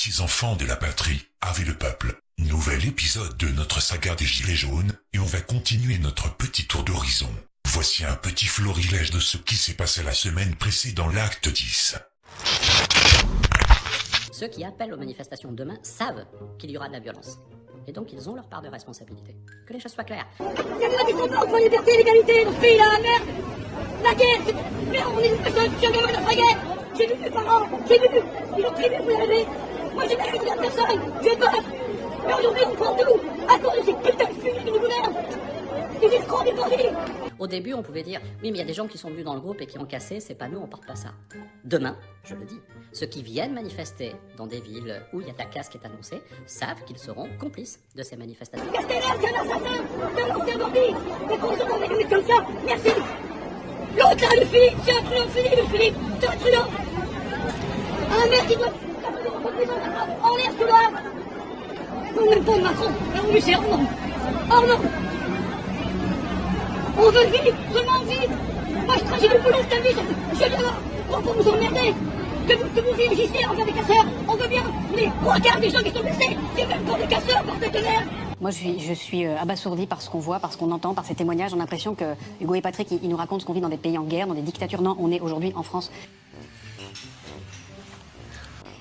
petits enfants de la patrie, ave le peuple. Nouvel épisode de notre saga des Gilets jaunes, et on va continuer notre petit tour d'horizon. Voici un petit florilège de ce qui s'est passé la semaine précédant l'acte 10. Ceux qui appellent aux manifestations demain savent qu'il y aura de la violence. Et donc ils ont leur part de responsabilité. Que les choses soient claires. Il y a des combats entre liberté et l'égalité, notre pays là, merde. La guerre, mais on est une personne, je suis un gamin d'après guerre. J'ai vu mes parents, j'ai vu, ils ont très bien pour y arriver. Moi j'ai rien contre personne, j'ai peur. Mais aujourd'hui on prend tout, à cause de ces putains de fumiers qui nous gouvernent. Ils escrocs des bandits. Au début, on pouvait dire, oui, mais il y a des gens qui sont venus dans le groupe et qui ont cassé, c'est pas nous, on porte pas ça. Demain, je le dis, ceux qui viennent manifester dans des villes où il y a ta casse qui est annoncée, savent qu'ils seront complices de ces manifestations. Castaner, c'est un assassin, c'est un ancien bandit. Mais qu'on se rende avec comme ça, merci. L'autre là, le Philippe, c'est un truand, Philippe, c'est un truand. Un maire qui doit... En l'air, tout là. On n'aime pas Macron, mais on lui sert, oh non. Oh non. On veut vivre, vraiment vivre. Moi je travaille le boulot, je viens là, pour vous emmerder. Que vous réagissez en des casseurs, on veut bien. Mais on regarde les gens qui sont blessés, c'est même pour des casseurs, par de tonnerre. Moi, je suis abasourdie par ce qu'on voit, par ce qu'on entend, par ces témoignages. On a l'impression que Hugo et Patrick, ils nous racontent ce qu'on vit dans des pays en guerre, dans des dictatures. Non, on est aujourd'hui en France.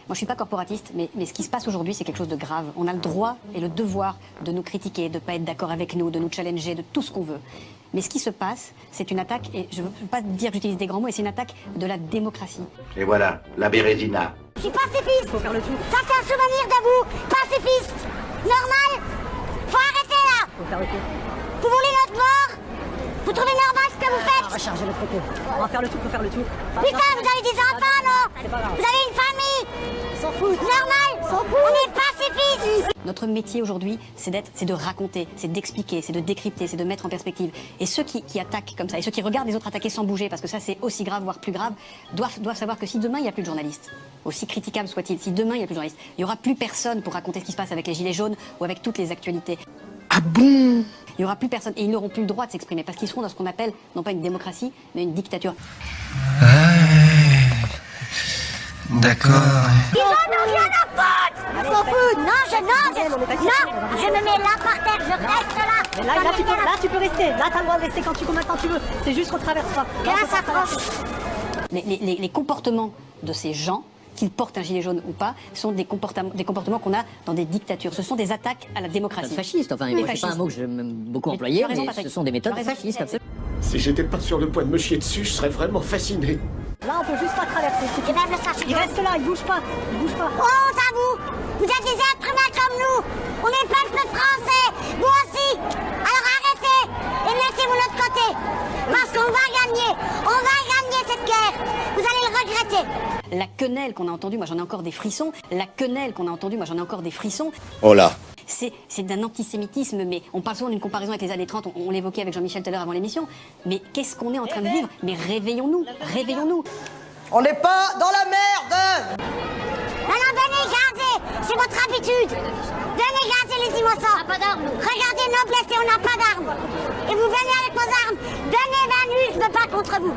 Moi, je suis pas corporatiste, mais ce qui se passe aujourd'hui, c'est quelque chose de grave. On a le droit et le devoir de nous critiquer, de ne pas être d'accord avec nous, de nous challenger, de tout ce qu'on veut. Mais ce qui se passe, c'est une attaque, et je ne veux pas dire que j'utilise des grands mots, et c'est une attaque de la démocratie. Et voilà, la Bérésina. Je suis pacifiste. Faut faire le tout. Ça, c'est un souvenir de vous, pacifiste. Normal. Faut arrêter là. Faut faire le tout. Vous voulez notre mort? Vous trouvez normal ce que vous On faites? va charger le propos. On va faire le tout, faut faire le tout. Putain, vous avez des enfants, non? C'est pas grave. Vous avez une famille. S'en fout. Normal. On est pacifiste. Notre métier aujourd'hui, c'est de raconter, c'est d'expliquer, c'est de décrypter, c'est de mettre en perspective. Et ceux qui attaquent comme ça, et ceux qui regardent les autres attaquer sans bouger, parce que ça c'est aussi grave, voire plus grave, doivent savoir que si demain il n'y a plus de journalistes, aussi critiquable soit-il, si demain il n'y a plus de journalistes, il n'y aura plus personne pour raconter ce qui se passe avec les Gilets jaunes ou avec toutes les actualités. Ah bon? Il n'y aura plus personne, et ils n'auront plus le droit de s'exprimer, parce qu'ils seront dans ce qu'on appelle, non pas une démocratie, mais une dictature. D'accord. Ils en ont rien à foutre. Ils s'en foutent. Non, je me mets là par terre, je reste là. Là, tu peux rester. Là, t'as le droit de rester combien de temps tu veux. C'est juste qu'on traverse pas. Et là, ça tranche. Les comportements de ces gens, qu'ils portent un gilet jaune ou pas, sont des comportements qu'on a dans des dictatures. Ce sont des attaques à la démocratie. Fasciste, enfin, moi, c'est pas un mot que j'aime beaucoup employer, raison, mais Patrick. ce sont des méthodes Tu as raison. fascistes, absolument. Si j'étais pas sur le point de me chier dessus, je serais vraiment fasciné. Là, on peut juste pas traverser. Et même le sachet. Il reste là, il bouge pas. Honte à vous. Vous êtes des êtres humains comme nous. On est peuple français. Vous aussi. Alors arrêtez et mettez-vous de notre côté. Parce qu'on va gagner. On va gagner cette guerre. Vous allez le regretter. La quenelle qu'on a entendue, moi j'en ai encore des frissons. Oh là. C'est d'un antisémitisme, mais on parle souvent d'une comparaison avec les années 30, on l'évoquait avec Jean-Michel tout à l'heure avant l'émission. Mais qu'est-ce qu'on est en train de vivre? Mais réveillons-nous. On n'est pas dans la merde! Maintenant, venez gazer. C'est votre habitude. Venez gazer les innocents. On n'a pas d'armes. Regardez nos blessés, on n'a pas d'armes. Et vous venez avec vos armes. Venez, je me bats contre vous.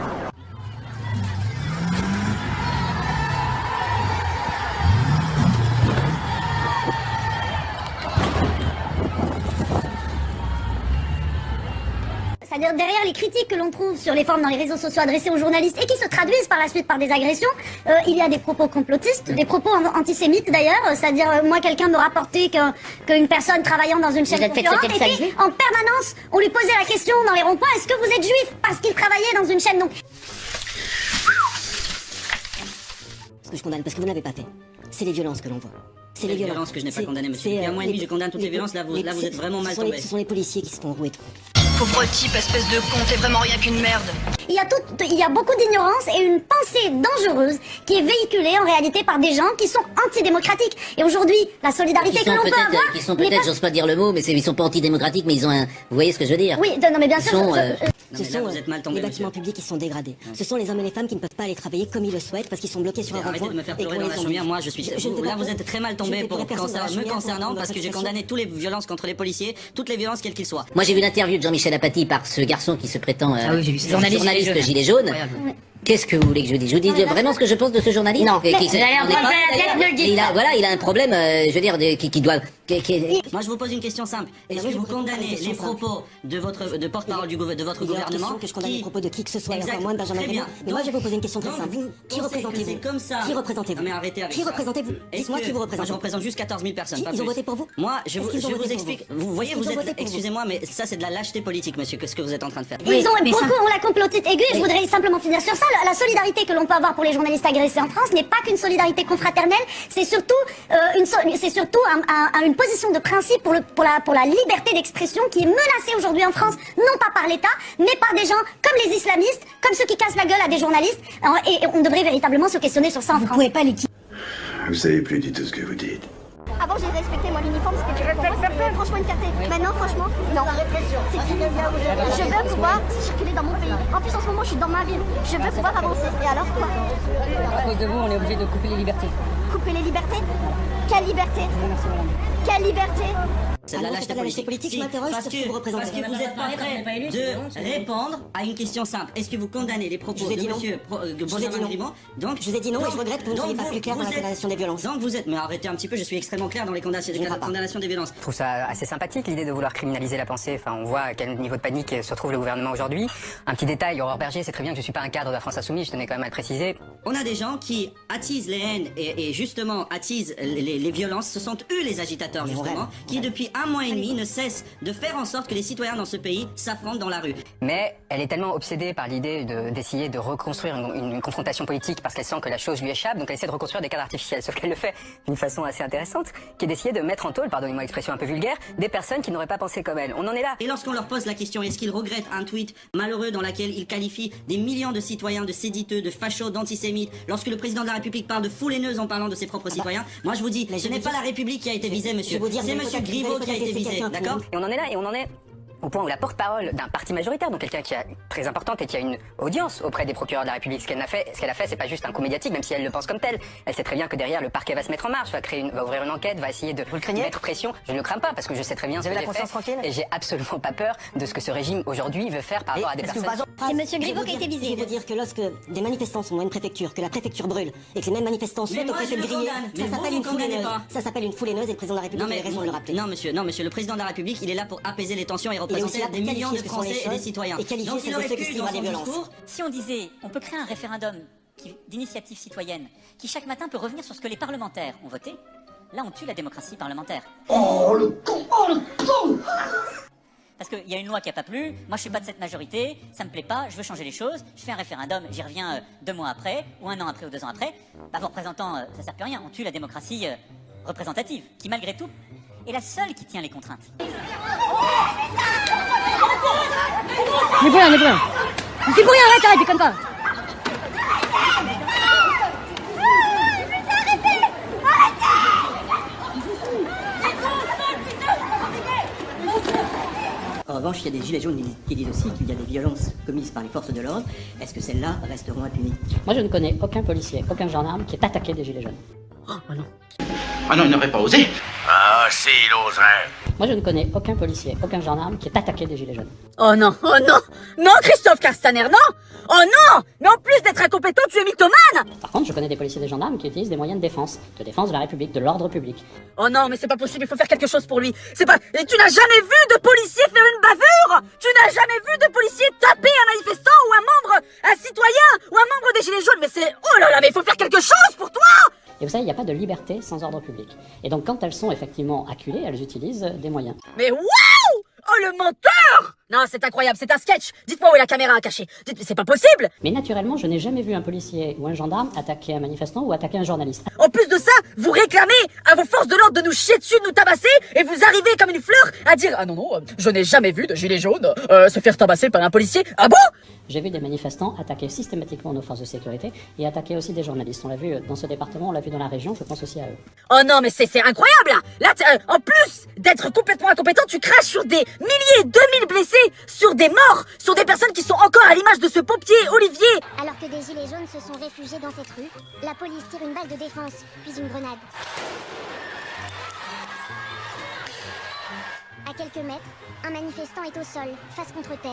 C'est-à-dire derrière les critiques que l'on trouve sur les formes dans les réseaux sociaux adressés aux journalistes et qui se traduisent par la suite par des agressions, il y a des propos complotistes, des propos antisémites d'ailleurs, c'est-à-dire moi quelqu'un me rapportait qu'une personne travaillant dans une chaîne concurrente et puis en permanence on lui posait la question dans les ronds-points, est-ce que vous êtes juif? Parce qu'il travaillait dans une chaîne donc. Ce que je condamne, parce que vous ne l'avez pas fait, c'est les violences que l'on voit. C'est les violences que je n'ai pas condamnées, monsieur. Depuis un mois et demi, je condamne toutes les violences, là vous êtes vraiment mal tombé. Ce sont les policiers qui se font rouer. Pauvre type, espèce de con, t'es vraiment rien qu'une merde. Il y a beaucoup d'ignorance et une pensée dangereuse qui est véhiculée en réalité par des gens qui sont antidémocratiques. Et aujourd'hui, la solidarité que l'on peut avoir... Qui sont peut-être, j'ose pas dire le mot, mais ils sont pas antidémocratiques, mais ils ont un... Vous voyez ce que je veux dire? Oui, non mais bien sûr... Ce sont les bâtiments publics qui sont dégradés. Ce sont les hommes et les femmes qui ne peuvent pas aller travailler comme ils le souhaitent parce qu'ils sont bloqués sur un rond-point. Arrêtez de me faire pleurer dans la chaumière, moi je suis... Là vous êtes très mal tombé me concernant parce que j'ai condamné toutes les violences contre les policiers, toutes les violences quelles qu'ils soient. Moi j'ai vu l'interview de Jean-Michel Apathy par ce garçon qui se prétend journaliste gilet jaune. Qu'est-ce que vous voulez que je dise? Je vous dis vraiment ce que je pense de ce journaliste? Non, Qui- mais qui- vous allez en on est prendre pas- plein la tête, ne le dites pas. Voilà, il a un problème, je veux dire, qui doit... Moi, je vous pose une question simple. Est-ce que vous condamnez les propos de porte-parole de votre Il est hors gouvernement question que je condamne les propos de qui que ce soit, et Exact. encore moins de Benjamin Très bien. Griveaux. Mais moi, je vais vous poser une question très Donc, simple. vous Qui pensez que représentez-vous c'est comme ça? Qui représentez-vous Non, mais arrêtez avec Qui ça. représentez-vous Dites-moi qui vous Moi, représentez. je représente juste 14 000 personnes, Qui pas ils ont plus. voté pour vous Moi, je Est-ce qu'ils ont vous voté pour explique. vous Vous voyez, Est-ce qu'ils vous ont êtes... voté pour vous Excusez-moi, mais ça, c'est de la lâcheté politique, monsieur, ce que vous êtes en train de faire. Ils ont mais beaucoup ça- ont la complotite aiguë, et je voudrais simplement finir sur ça. La solidarité que l'on peut avoir pour les journalistes agressés en France n'est pas qu'une solidarité confraternelle, c'est surtout, une position de principe pour la liberté d'expression qui est menacée aujourd'hui en France, non pas par l'État, mais par des gens comme les islamistes, comme ceux qui cassent la gueule à des journalistes, et on devrait véritablement se questionner sur ça en France. Vous pouvez pas liquider. Vous savez plus du tout ce que vous dites. Avant, j'ai respecté moi l'uniforme, c'était franchement une fierté. Maintenant, franchement, non. C'est fini. Je veux pouvoir circuler dans mon pays. En plus, en ce moment, je suis dans ma ville. Je veux pouvoir avancer. Et alors quoi? À cause de vous, on est obligé de couper les libertés. Couper les libertés? Quelle liberté? Quelle liberté? C'est de la Ah non, lâcheté c'est pas de la lâcheté politique. politique, je m'interroge parce sur ce que vous représentez. parce que vous n'êtes pas prêt de répondre à une question simple. Est-ce que vous condamnez les propos Je vous ai de dit non. monsieur Je vous ai Benjamin dit non. Griveaux? Donc, Je vous ai dit non et je regrette que vous ne soyez pas plus clair dans la condamnation des violences. Donc vous êtes... Mais arrêtez un petit peu, je suis extrêmement clair dans les condamnations des violences. Je trouve ça assez sympathique l'idée de vouloir criminaliser la pensée. Enfin, on voit à quel niveau de panique se retrouve le gouvernement aujourd'hui. Un petit détail, Aurore Berger, c'est très bien que je suis pas un cadre de la France Insoumise, je tenais quand même à le préciser. On a des gens qui attisent les haines et justement attisent les violences. Ce sont eux les agitateurs justement, qui depuis un mois et demi ne cessent de faire en sorte que les citoyens dans ce pays s'affrontent dans la rue. Mais elle est tellement obsédée par l'idée d'essayer de reconstruire une confrontation politique parce qu'elle sent que la chose lui échappe, donc elle essaie de reconstruire des cadres artificiels. Sauf qu'elle le fait d'une façon assez intéressante, qui est d'essayer de mettre en tôle, pardonnez-moi l'expression un peu vulgaire, des personnes qui n'auraient pas pensé comme elle. On en est là. Et lorsqu'on leur pose la question, est-ce qu'ils regrettent un tweet malheureux dans lequel ils qualifient des millions de citoyens de séditeux, de fachos, d'antisémites, lorsque le président de la République parle de foule haineuse en parlant de ses propres citoyens, moi je vous dis, ce n'est pas la République qui a été visée, monsieur. C'est monsieur Griveaux qui a été visé, d'accord? Et on en est au point où la porte-parole d'un parti majoritaire, donc quelqu'un qui est très importante et qui a une audience auprès des procureurs de la République, ce qu'elle a fait, c'est pas juste un coup médiatique, même si elle le pense comme tel. Elle sait très bien que derrière, le parquet va se mettre en marche, va ouvrir une enquête, va essayer de mettre pression. Je ne le crains pas parce que je sais très bien ce que j'ai fait et j'ai absolument pas peur de ce que ce régime aujourd'hui veut faire par rapport à des personnes. C'est monsieur Griveaux qui a été visé. Je veux dire que lorsque des manifestants sont dans une préfecture, que la préfecture brûle, et que les mêmes manifestants souhaitent au préfet de griller, ça s'appelle une foule haineuse. Ça s'appelle une foule haineuse et le président de la République a raison de le rappeler. Non monsieur, le président de la République, il est là pour apaiser les tensions et représenter des millions de Français et des citoyens. Et qualifier Donc il aurait ceux qui pu, se livrent dans à des son violences. discours, Si on disait, on peut créer un référendum d'initiative citoyenne qui chaque matin peut revenir sur ce que les parlementaires ont voté, là on tue la démocratie parlementaire. Oh le con! Oh le con! Parce qu'il y a une loi qui n'a pas plu, moi je suis pas de cette majorité, ça me plaît pas, je veux changer les choses, je fais un référendum, j'y reviens 2 mois après, ou 1 an après, ou 2 ans après, bah vos représentants, ça sert plus à rien, on tue la démocratie représentative, qui malgré tout est la seule qui tient les contraintes. N'est plus rien. C'est pour rien, arrête, déconne pas. En revanche, il y a des gilets jaunes qui disent aussi qu'il y a des violences commises par les forces de l'ordre. Est-ce que celles-là resteront impunies? Moi, je ne connais aucun policier, aucun gendarme qui est attaqué des gilets jaunes. Ah non, il n'aurait pas osé. Ah si, il oserait. Moi, je ne connais aucun policier, aucun gendarme qui est attaqué des gilets jaunes. Oh non, non Christophe Castaner, non! Oh non! Mais en plus d'être incompétent, tu es mythomane! Par contre, je connais des policiers et des gendarmes qui utilisent des moyens de défense de la République, de l'ordre public. Oh non, mais c'est pas possible, il faut faire quelque chose pour lui. C'est pas... Et tu n'as jamais vu de policier faire une bavure? Tu n'as jamais vu de policier taper un manifestant ou un citoyen ou un membre des Gilets jaunes? Mais c'est... Oh là là, mais il faut faire quelque chose pour toi! Et vous savez, il n'y a pas de liberté sans ordre public. Et donc, quand elles sont effectivement acculées, elles utilisent des moyens. Mais waouh! Oh le menteur! Non, c'est incroyable, c'est un sketch. Dites-moi où est la caméra cachée. Dites, c'est pas possible. Mais naturellement, je n'ai jamais vu un policier ou un gendarme attaquer un manifestant ou attaquer un journaliste. En plus de ça, vous réclamez à vos forces de l'ordre de nous chier dessus, de nous tabasser, et vous arrivez comme une fleur à dire ah non, je n'ai jamais vu de gilet jaune se faire tabasser par un policier. Ah bon? J'ai vu des manifestants attaquer systématiquement nos forces de sécurité et attaquer aussi des journalistes. On l'a vu dans ce département, on l'a vu dans la région, je pense aussi à eux. Oh non, mais c'est incroyable là! Là, en plus d'être complètement incompétent, tu craches sur des milliers, 2000 blessés, sur des morts, sur des personnes qui sont encore à l'image de ce pompier, Olivier! Alors que des gilets jaunes se sont réfugiés dans cette rue, la police tire une balle de défense, puis une grenade. À quelques mètres, un manifestant est au sol, face contre terre.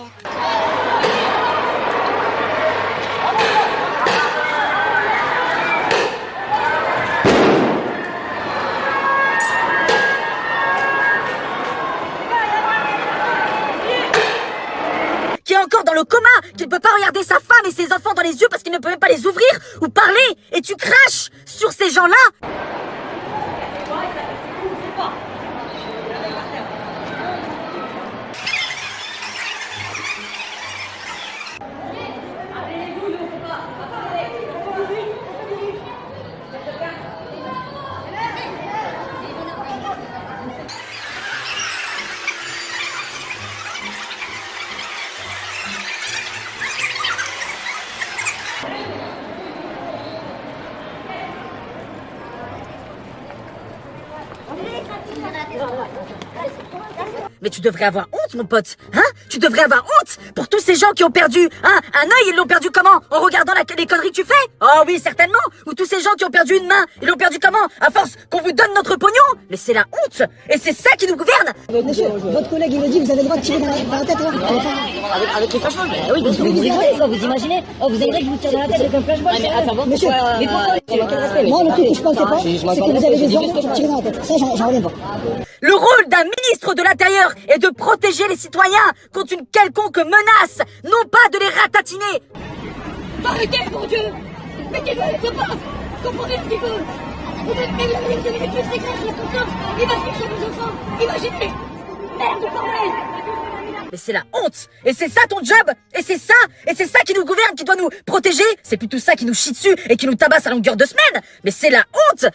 Qui est encore dans le coma, qui ne peut pas regarder sa femme et ses enfants dans les yeux parce qu'il ne peut même pas les ouvrir ou parler, et tu craches sur ces gens-là. Mais tu devrais avoir honte, mon pote, hein? Tu devrais avoir honte pour tous ces gens qui ont perdu, hein? Un œil, ils l'ont perdu comment? En regardant les conneries que tu fais? Oh oui, certainement. Ou tous ces gens qui ont perdu une main, ils l'ont perdu comment? À force qu'on vous donne notre pognon? Mais c'est la honte! Et c'est ça qui nous gouverne! Monsieur, votre collègue, il me dit que vous avez le droit de tirer dans la tête, là? Avec les flashballs, oui, parce que vous imaginez, vous imaginez que je vous tire dans la tête avec un flashball? Mais attends, monsieur, mais pourquoi? Moi, le truc que je pensais pas, c'est que vous avez des ordres pour tirer dans la tête. Ça, j'en reviens pas. Le rôle d'un ministre de l'Intérieur est de protéger les citoyens contre une quelconque menace, non pas de les ratatiner. Arrêtez, mon Dieu! Mais qu'est-ce qui se passe? Comprenez ce qu'il veut! Vous êtes les plus très clairs sur ton corps! Il va chercher nos enfants! Imaginez! Merde de bordel! Mais c'est la honte! Et c'est ça ton job! Et c'est ça qui nous gouverne, qui doit nous protéger! C'est plutôt ça qui nous chie dessus et qui nous tabasse à longueur de semaine! Mais c'est la honte!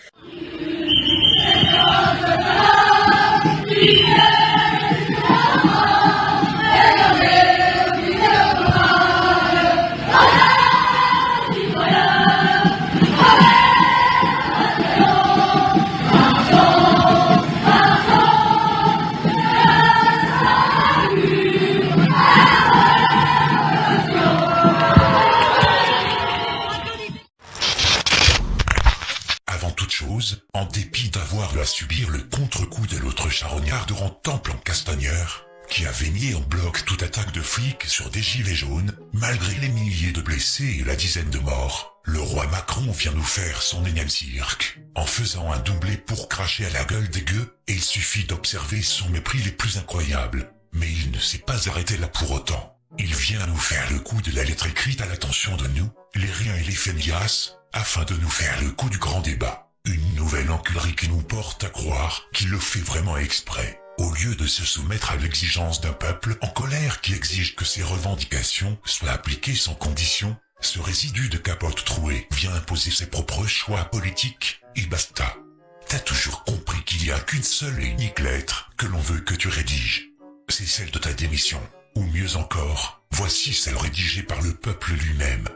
En dépit d'avoir eu à subir le contre-coup de l'autre charognard de Temple en Castagneur, qui avait nié en bloc toute attaque de flics sur des gilets jaunes, malgré les milliers de blessés et la dizaine de morts, le roi Macron vient nous faire son énième cirque, en faisant un doublé pour cracher à la gueule des gueux, et il suffit d'observer son mépris les plus incroyables. Mais il ne s'est pas arrêté là pour autant. Il vient nous faire le coup de la lettre écrite à l'attention de nous, les riens et les feignasses, afin de nous faire le coup du grand débat. Une nouvelle enculerie qui nous porte à croire qu'il le fait vraiment exprès, au lieu de se soumettre à l'exigence d'un peuple en colère qui exige que ses revendications soient appliquées sans condition. Ce résidu de capote trouée vient imposer ses propres choix politiques, et basta. T'as toujours compris qu'il n'y a qu'une seule et unique lettre que l'on veut que tu rédiges. C'est celle de ta démission, ou mieux encore, voici celle rédigée par le peuple lui-même.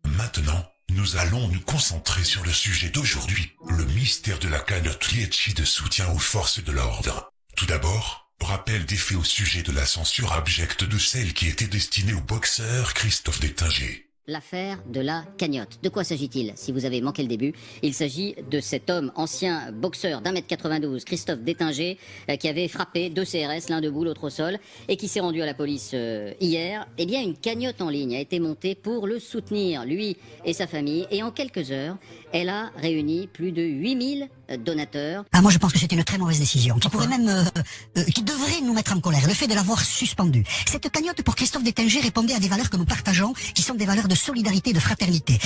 Maintenant, nous allons nous concentrer sur le sujet d'aujourd'hui, le mystère de la cagnotte Litchi de soutien aux forces de l'ordre. Tout d'abord, rappel des faits au sujet de la censure abjecte de celle qui était destinée au boxeur Christophe Détinger. L'affaire de la cagnotte. De quoi s'agit-il? Si vous avez manqué le début, il s'agit de cet homme, ancien boxeur d'1m92, Christophe Détinger, qui avait frappé 2 CRS, l'un debout, l'autre au sol, et qui s'est rendu à la police hier. Eh bien, une cagnotte en ligne a été montée pour le soutenir, lui et sa famille, et en quelques heures, elle a réuni plus de 8000 donateurs. Ah, moi je pense que c'est une très mauvaise décision, qui pourrait même, qui devrait nous mettre en colère, le fait de l'avoir suspendue. Cette cagnotte pour Christophe Détinger répondait à des valeurs que nous partageons, qui sont des valeurs de solidarité et de fraternité.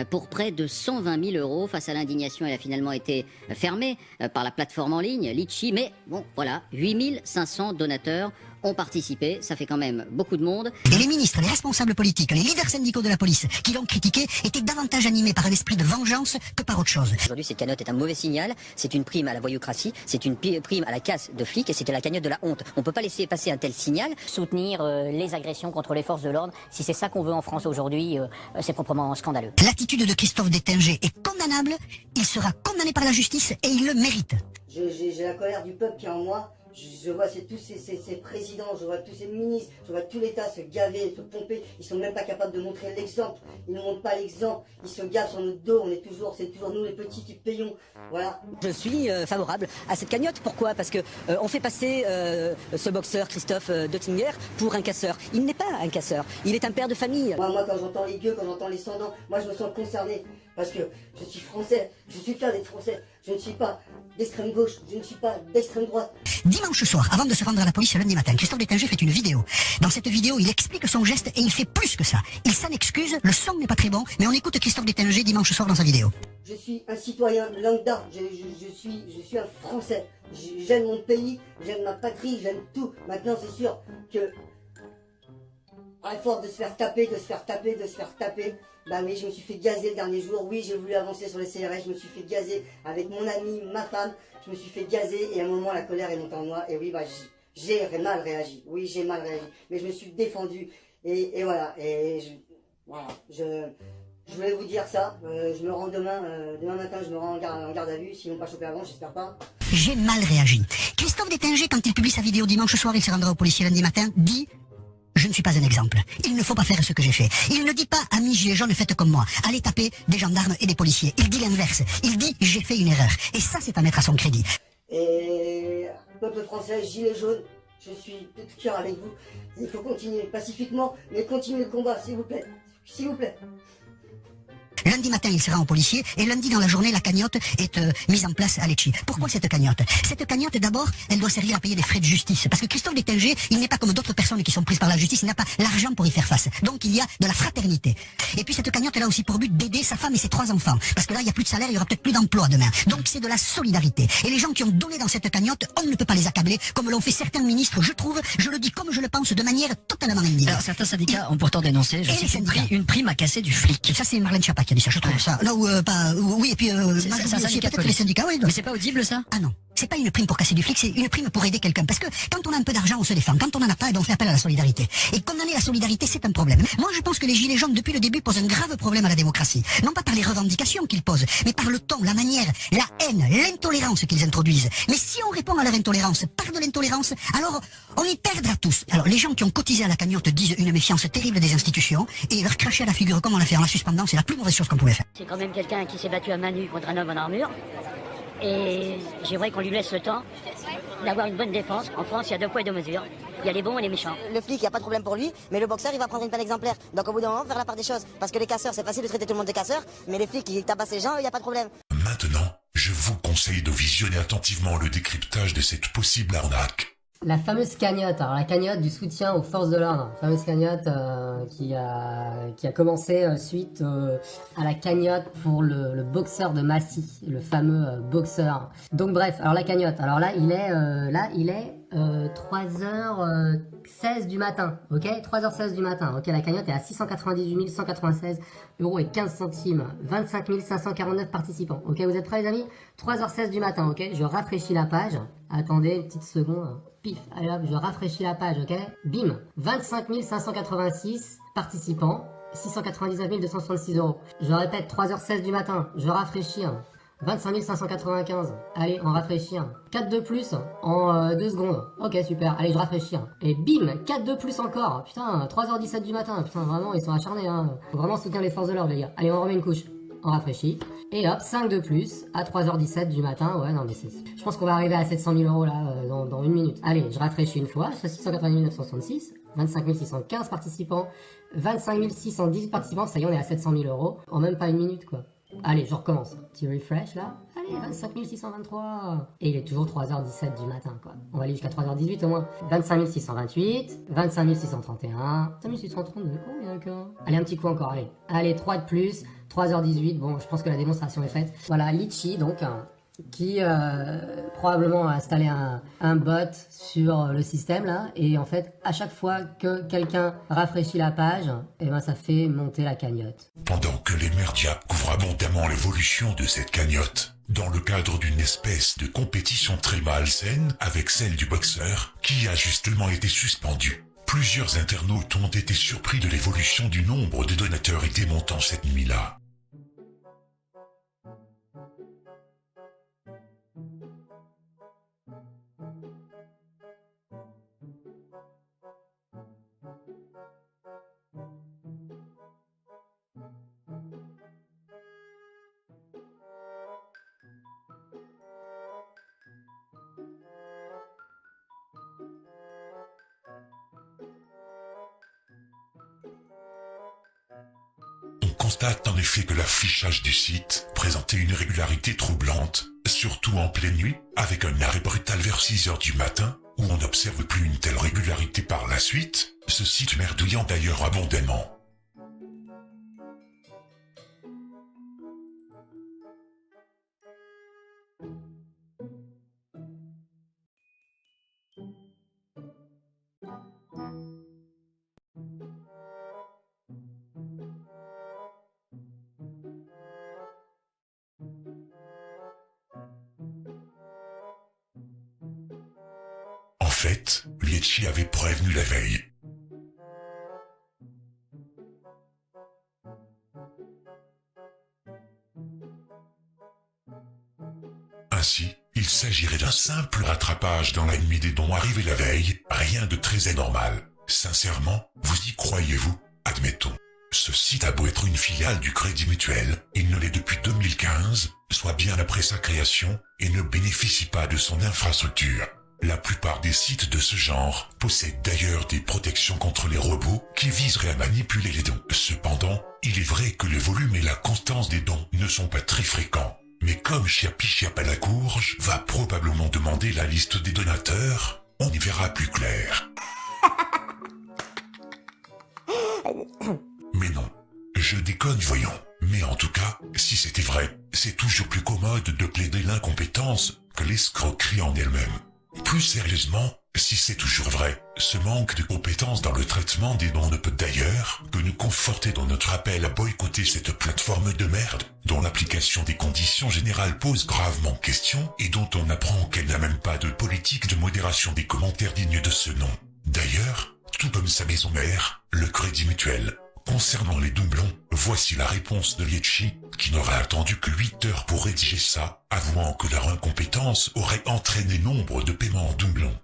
Pour près de 120 000 euros, face à l'indignation, elle a finalement été fermée par la plateforme en ligne, Litchi, mais bon, voilà, 8500 donateurs ont participé, ça fait quand même beaucoup de monde. Et les ministres, les responsables politiques, les leaders syndicaux de la police qui l'ont critiqué étaient davantage animés par un esprit de vengeance que par autre chose. Aujourd'hui, cette cagnotte est un mauvais signal, c'est une prime à la voyoucratie, c'est une prime à la casse de flics et c'était la cagnotte de la honte. On peut pas laisser passer un tel signal. Soutenir les agressions contre les forces de l'ordre, si c'est ça qu'on veut en France aujourd'hui, c'est proprement scandaleux. L'attitude de Christophe Détinger est condamnable, il sera condamné par la justice et il le mérite. J'ai la colère du peuple qui est en moi. Je vois tous ces présidents, je vois tous ces ministres, je vois tout l'État se gaver, se pomper. Ils sont même pas capables de montrer l'exemple. Ils ne montrent pas l'exemple. Ils se gavent sur notre dos. C'est toujours nous les petits qui payons. Voilà. Je suis favorable à cette cagnotte. Pourquoi? Parce que on fait passer ce boxeur Christophe Dottinger pour un casseur. Il n'est pas un casseur. Il est un père de famille. Moi, quand j'entends les gueux, quand j'entends les sans-dents, moi, je me sens concerné. Parce que je suis français. Je suis fier d'être français. Je ne suis pas d'extrême gauche. Je ne suis pas d'extrême droite. Dimanche soir, avant de se rendre à la police lundi matin, Christophe Détinger fait une vidéo. Dans cette vidéo, il explique son geste et il fait plus que ça. Il s'en excuse, le son n'est pas très bon, mais on écoute Christophe Détinger dimanche soir dans sa vidéo. Je suis un citoyen lambda, je suis un Français. J'aime mon pays, j'aime ma patrie, j'aime tout. Maintenant, c'est sûr que, à force de se faire taper, bah oui, je me suis fait gazer le dernier jour. Oui, j'ai voulu avancer sur les CRS, je me suis fait gazer avec mon ami, ma femme. Je me suis fait gazer et à un moment, la colère est montée en moi. Et oui, bah, j'ai mal réagi. Oui, j'ai mal réagi. Mais je me suis défendu. Et voilà. Je voulais vous dire ça. Je me rends demain matin, je me rends en garde à vue. S'ils n'ont pas chopé avant, j'espère pas. J'ai mal réagi. Christophe Détinger, quand il publie sa vidéo dimanche soir, il se rendra au policier lundi matin, dit... Je ne suis pas un exemple. Il ne faut pas faire ce que j'ai fait. Il ne dit pas, amis gilets jaunes, faites comme moi. Allez taper des gendarmes et des policiers. Il dit l'inverse. Il dit, j'ai fait une erreur. Et ça, c'est à mettre à son crédit. Et peuple français, gilets jaunes, je suis de tout cœur avec vous. Il faut continuer pacifiquement, mais continuer le combat, s'il vous plaît. S'il vous plaît. Lundi matin, il sera en policier et lundi dans la journée, la cagnotte est mise en place à Lecce. Pourquoi cette cagnotte? Cette cagnotte, d'abord, elle doit servir à payer des frais de justice. Parce que Christophe Détinger, il n'est pas comme d'autres personnes qui sont prises par la justice, il n'a pas l'argent pour y faire face. Donc il y a de la fraternité. Et puis cette cagnotte, elle a aussi pour but d'aider sa femme et ses 3 enfants. Parce que là, il n'y a plus de salaire, il y aura peut-être plus d'emploi demain. Donc c'est de la solidarité. Et les gens qui ont donné dans cette cagnotte, on ne peut pas les accabler, comme l'ont fait certains ministres, je trouve, je le dis comme je le pense, de manière totalement indigne. Alors certains syndicats ont pourtant dénoncé, je cite, une prime à casser du flic. Ça, c'est Marlène Schiappa qui a dit ça, je trouve ça. Non, oui, et puis, c'est un syndicat peut-être les syndicats, oui. Mais c'est pas audible, ça? Ah non. C'est pas une prime pour casser du flic, c'est une prime pour aider quelqu'un. Parce que quand on a un peu d'argent, on se défend. Quand on en a pas, on fait appel à la solidarité. Et condamner la solidarité, c'est un problème. Moi, je pense que les gilets jaunes, depuis le début, posent un grave problème à la démocratie. Non pas par les revendications qu'ils posent, mais par le ton, la manière, la haine, l'intolérance qu'ils introduisent. Mais si on répond à leur intolérance par de l'intolérance, alors on y perdra tous. Alors, les gens qui ont cotisé à la cagnotte disent une méfiance terrible des institutions, et leur cracher à la figure comme on l'a fait en la suspendant, c'est la plus mauvaise chose qu'on pouvait faire. C'est quand même quelqu'un qui s'est battu à main nue contre un homme en armure. Et j'aimerais qu'on lui laisse le temps d'avoir une bonne défense. En France, il y a 2 poids et 2 mesures. Il y a les bons et les méchants. Le flic, il n'y a pas de problème pour lui, mais le boxeur, il va prendre une peine exemplaire. Donc au bout d'un moment, faire la part des choses. Parce que les casseurs, c'est facile de traiter tout le monde de casseurs, mais les flics qui tabassent les gens, il n'y a pas de problème. Maintenant, je vous conseille de visionner attentivement le décryptage de cette possible arnaque. La fameuse cagnotte, alors la cagnotte du soutien aux forces de l'ordre, la fameuse cagnotte qui a commencé suite à la cagnotte pour le boxeur de Massy, le fameux boxeur. Donc bref, alors la cagnotte, alors là il est 3h16 du matin, ok, 3h16 du matin, ok, la cagnotte est à 698 196 € et 15 centimes, 25 549 participants, ok, vous êtes prêts les amis? 3h16 du matin, ok, je rafraîchis la page, attendez une petite seconde, pif, allez hop, je rafraîchis la page, ok, bim, 25 586 participants, 699 266 €, je répète, 3h16 du matin, je rafraîchis, 25 595. Allez, on rafraîchit. 4 de plus en 2 secondes. Ok, super. Allez, je rafraîchis. Et bim, 4 de plus encore. Putain, 3h17 du matin. Putain, vraiment, ils sont acharnés. Hein. Faut vraiment soutenir les forces de l'ordre, les gars. Allez, on remet une couche. On rafraîchit. Et hop, 5 de plus à 3h17 du matin. Ouais, non, mais c'est... Je pense qu'on va arriver à 700 000 € là dans une minute. Allez, je rafraîchis une fois. 690 966. 25 615 participants. 25 618 participants. Ça y est, on est à 700 000 € en même pas une minute, quoi. Allez, je recommence. Petit refresh là. Allez, 25 623. Et il est toujours 3h17 du matin, quoi. On va aller jusqu'à 3h18 au moins. 25 628. 25 631. 25 632. Combien encore? Allez, un petit coup encore. Allez. Allez, 3 de plus. 3h18. Bon, je pense que la démonstration est faite. Voilà, Litchi, donc, qui probablement a installé un bot sur le système là, et en fait à chaque fois que quelqu'un rafraîchit la page, et ben ça fait monter la cagnotte. Pendant que les médias couvrent abondamment l'évolution de cette cagnotte, dans le cadre d'une espèce de compétition très malsaine avec celle du boxeur, qui a justement été suspendue. Plusieurs internautes ont été surpris de l'évolution du nombre de donateurs et des montants cette nuit-là. constate en effet que l'affichage du site présentait une régularité troublante, surtout en pleine nuit, avec un arrêt brutal vers 6 heures du matin, où on n'observe plus une telle régularité par la suite, ce site merdouillant d'ailleurs abondamment. En fait, Lietschi avait prévenu la veille. Ainsi, il s'agirait d'un simple rattrapage dans la nuit des dons arrivés la veille, rien de très anormal. Sincèrement, vous y croyez-vous? Admettons. Ce site a beau être une filiale du Crédit Mutuel, il ne l'est depuis 2015, soit bien après sa création, et ne bénéficie pas de son infrastructure. La plupart des sites de ce genre possèdent d'ailleurs des protections contre les robots qui viseraient à manipuler les dons. Cependant, il est vrai que le volume et la constance des dons ne sont pas très fréquents. Mais comme Chiapalacourge va probablement demander la liste des donateurs, on y verra plus clair. Mais non, je déconne voyons. Mais en tout cas, si c'était vrai, c'est toujours plus commode de plaider l'incompétence que l'escroquerie en elle-même. Plus sérieusement, si c'est toujours vrai, ce manque de compétences dans le traitement des dons ne peut d'ailleurs que nous conforter dans notre appel à boycotter cette plateforme de merde, dont l'application des conditions générales pose gravement question et dont on apprend qu'elle n'a même pas de politique de modération des commentaires dignes de ce nom. D'ailleurs, tout comme sa maison mère, le Crédit Mutuel. Concernant les doublons, voici la réponse de Lietschi, qui n'aura attendu que 8 heures pour rédiger ça, avouant que leur incompétence aurait entraîné nombre de paiements en doublons.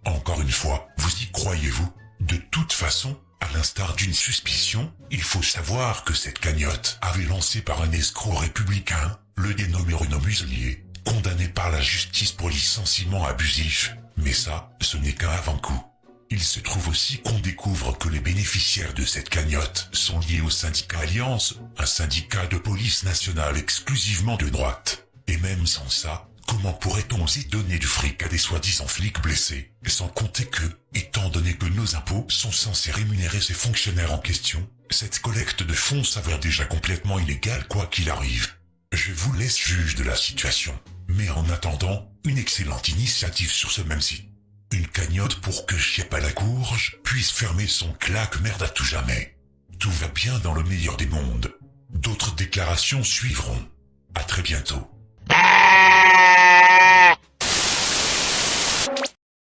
Encore une fois, vous y croyez-vous? De toute façon, à l'instar d'une suspicion, il faut savoir que cette cagnotte avait lancé par un escroc républicain, le dénommé Renaud Muselier, condamné par la justice pour licenciement abusif. Mais ça, ce n'est qu'un avant-coup. Il se trouve aussi qu'on découvre que les bénéficiaires de cette cagnotte sont liés au syndicat Alliance, un syndicat de police nationale exclusivement de droite. Et même sans ça, comment pourrait-on oser donner du fric à des soi-disant flics blessés, sans compter que, étant donné que nos impôts sont censés rémunérer ces fonctionnaires en question, cette collecte de fonds s'avère déjà complètement illégale quoi qu'il arrive. Je vous laisse juge de la situation. Mais en attendant, une excellente initiative sur ce même site. Une cagnotte pour que Chiapalacourge puisse fermer son claque-merde à tout jamais. Tout va bien dans le meilleur des mondes. D'autres déclarations suivront. À très bientôt.